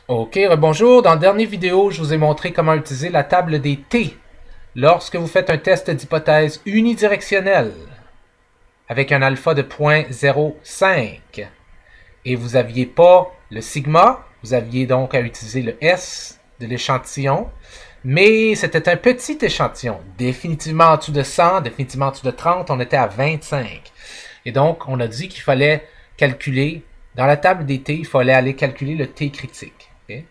Ok, bonjour. Dans la dernière vidéo, je vous ai montré comment utiliser la table des T lorsque vous faites un test d'hypothèse unidirectionnelle avec un alpha de 0.05 et vous n'aviez pas le sigma, vous aviez donc à utiliser le S de l'échantillon, mais c'était un petit échantillon, définitivement en dessous de 100, définitivement en dessous de 30, on était à 25. Et donc, on a dit qu'il fallait calculer, dans la table des T, il fallait aller calculer le T critique. Okay?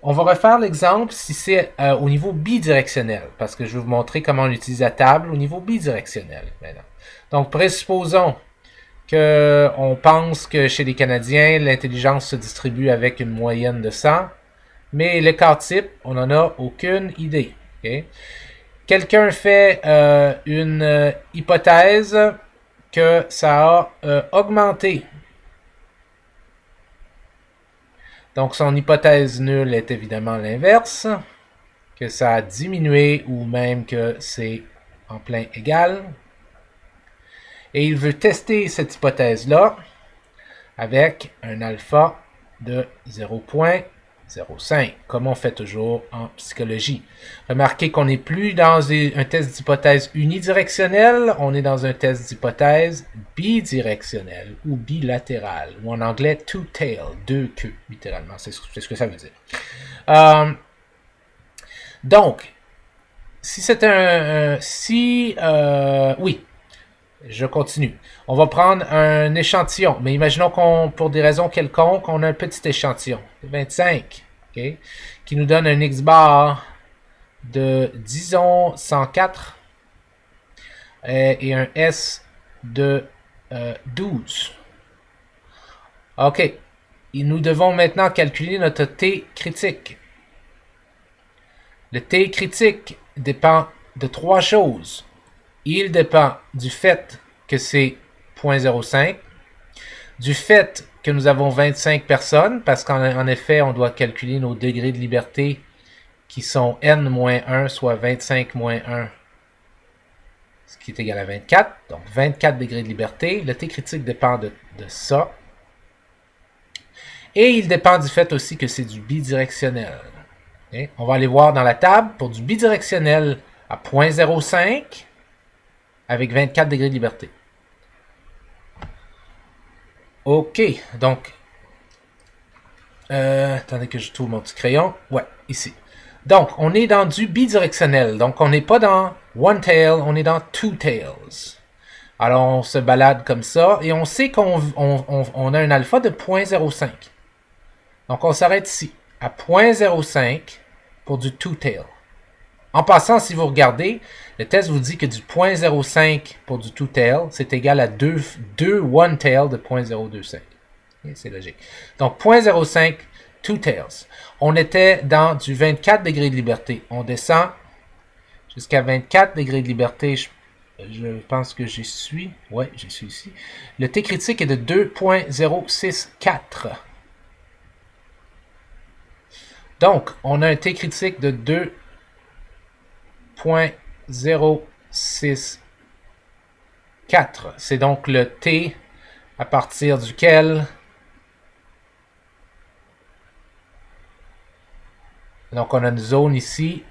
On va refaire l'exemple si c'est au niveau bidirectionnel, parce que je vais vous montrer comment on utilise la table au niveau bidirectionnel maintenant. Donc, présupposons qu'on pense que chez les Canadiens, l'intelligence se distribue avec une moyenne de 100, mais l'écart type, on n'en a aucune idée. Okay? Quelqu'un fait une hypothèse que ça a augmenté. Donc, son hypothèse nulle est évidemment l'inverse, que ça a diminué ou même que c'est en plein égal. Et il veut tester cette hypothèse-là avec un alpha de 0.05, comme on fait toujours en psychologie. Remarquez qu'on n'est plus dans un test d'hypothèse unidirectionnel, on est dans un test d'hypothèse bidirectionnel ou bilatéral, ou en anglais two-tail, deux queues, littéralement, c'est ce que ça veut dire. Donc, si c'est oui, je continue. On va prendre un échantillon, mais imaginons qu'on, pour des raisons quelconques, on a un petit échantillon, 25, okay, qui nous donne un X-bar de, disons, 104 et un S de 12. OK. Et nous devons maintenant calculer notre T critique. Le T critique dépend de trois choses. Il dépend du fait que c'est 0.05, du fait que nous avons 25 personnes, parce qu'en effet, on doit calculer nos degrés de liberté qui sont n-1, soit 25 moins 1, ce qui est égal à 24. Donc 24 degrés de liberté. Le T critique dépend de ça. Et il dépend du fait aussi que c'est du bidirectionnel. Okay? On va aller voir dans la table pour du bidirectionnel à 0.05 avec 24 degrés de liberté. OK, donc, attendez que je trouve mon petit crayon. Ouais, ici. Donc, on est dans du bidirectionnel. Donc, on n'est pas dans one tail, on est dans two tails. Alors, on se balade comme ça et on sait qu'on a un alpha de 0.05. Donc, on s'arrête ici, à 0.05 pour du two tail. En passant, si vous regardez, le test vous dit que du 0.05 pour du two-tail, c'est égal à 2 one-tail de 0.025. C'est logique. Donc, 0.05 two-tails. On était dans du 24 degrés de liberté. On descend jusqu'à 24 degrés de liberté. Je pense que j'y suis. Ouais, j'y suis ici. Le T critique est de 2.064. Donc, on a un T critique de 2.064. C'est donc le T à partir duquel donc on a une zone ici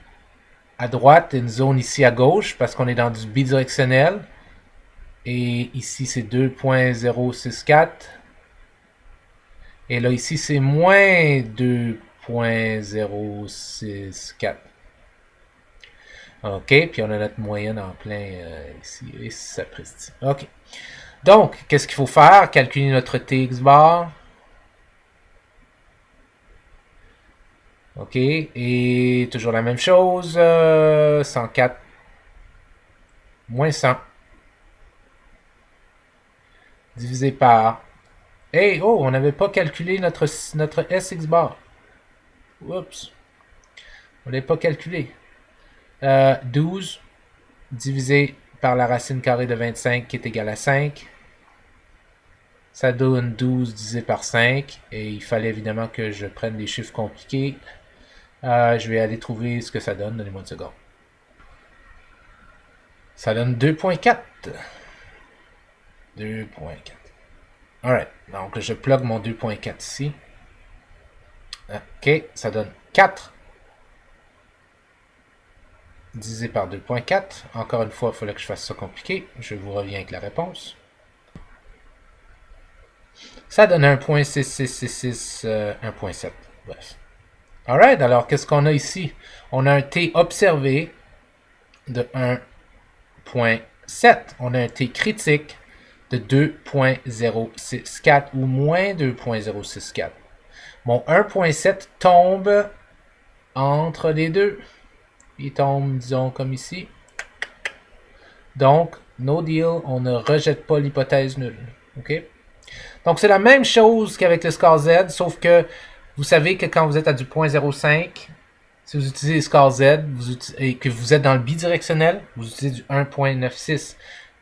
à droite et une zone ici à gauche parce qu'on est dans du bidirectionnel. Et ici c'est 2.064. Et là ici c'est moins 2.064. OK, puis on a notre moyenne en plein ici, et sapristi. OK. Donc, qu'est-ce qu'il faut faire? Calculer notre TX bar. OK, et toujours la même chose, 104 moins 100 divisé par... Hey, oh, on n'avait pas calculé notre SX bar. Oups. On n'avait pas calculé. 12 divisé par la racine carrée de 25 qui est égale à 5. Ça donne 12 divisé par 5. Et il fallait évidemment que je prenne des chiffres compliqués. Je vais aller trouver ce que ça donne. Donnez-moi une seconde. Ça donne 2.4. 2.4. Alright. Donc, je plug mon 2.4 ici. OK, ça donne 4 divisé par 2.4. Encore une fois, il fallait que je fasse ça compliqué. Je vous reviens avec la réponse. Ça donne 1.6666, 1.7. Bref. Alright, alors qu'est-ce qu'on a ici? On a un T observé de 1.7. On a un T critique de 2.064 ou moins 2.064. Mon 1.7 tombe entre les deux. Il tombe, disons, comme ici. Donc, no deal, on ne rejette pas l'hypothèse nulle. OK? Donc, c'est la même chose qu'avec le score Z, sauf que vous savez que quand vous êtes à du 0.05, si vous utilisez le score Z et que vous êtes dans le bidirectionnel, vous utilisez du 1.96.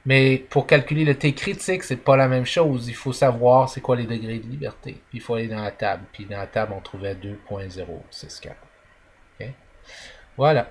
Mais pour calculer le T critique, c'est pas la même chose. Il faut savoir c'est quoi les degrés de liberté. Puis il faut aller dans la table. Puis dans la table, on trouvait 2.064. Okay? Voilà.